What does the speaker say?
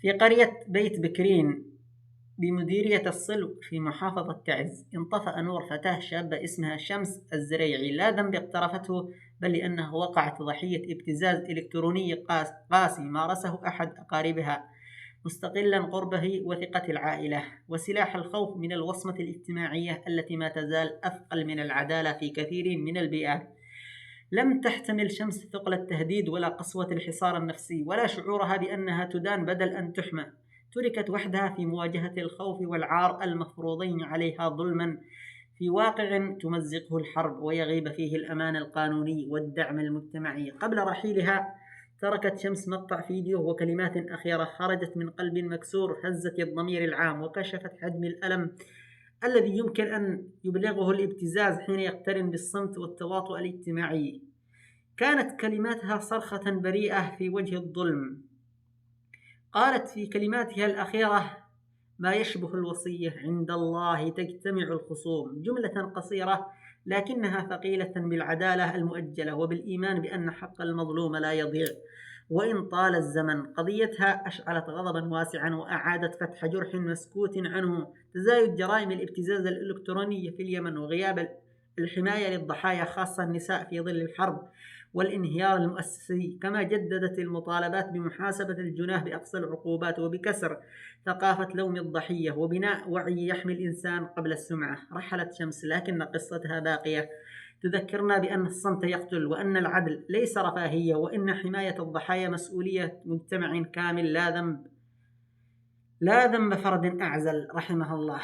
في قرية بيت بكرين بمديرية الصلو في محافظة تعز، انطفأ نور فتاة شابة اسمها شمس الزريعي، لا ذنب اقترفته بل لأنها وقعت ضحية ابتزاز إلكتروني قاسي مارسه أحد أقاربها مستقلا قربه وثقة العائلة، وسلاح الخوف من الوصمة الاجتماعية التي ما تزال أثقل من العدالة في كثير من البيئات. لم تحتمل شمس ثقل التهديد ولا قسوة الحصار النفسي ولا شعورها بأنها تدان بدل أن تحمى. تركت وحدها في مواجهة الخوف والعار المفروضين عليها ظلما في واقع تمزقه الحرب ويغيب فيه الأمان القانوني والدعم المجتمعي. قبل رحيلها تركت شمس مقطع فيديو وكلمات أخيرة خرجت من قلب مكسور هزت الضمير العام وكشفت حجم الألم الذي يمكن أن يبلغه الابتزاز حين يقترن بالصمت والتواطؤ الاجتماعي. كانت كلماتها صرخة بريئة في وجه الظلم. قالت في كلماتها الأخيرة: ما يشبه الوصية عند الله تجتمع الخصوم. جملة قصيرة لكنها ثقيلة بالعدالة المؤجلة وبالإيمان بأن حق المظلوم لا يضيع وإن طال الزمن. قضيتها أشعلت غضبا واسعا وأعادت فتح جرح مسكوت عنه. تزايد جرائم الابتزاز الإلكتروني في اليمن وغياب الحماية للضحايا خاصة النساء في ظل الحرب والانهيار المؤسسي، كما جددت المطالبات بمحاسبة الجناه بأقصى العقوبات وبكسر ثقافة لوم الضحية وبناء وعي يحمي الإنسان قبل السمعة. رحلت شمس لكن قصتها باقية، تذكرنا بأن الصمت يقتل وأن العدل ليس رفاهية وأن حماية الضحايا مسؤولية مجتمع كامل لا ذنب فرد أعزل رحمه الله.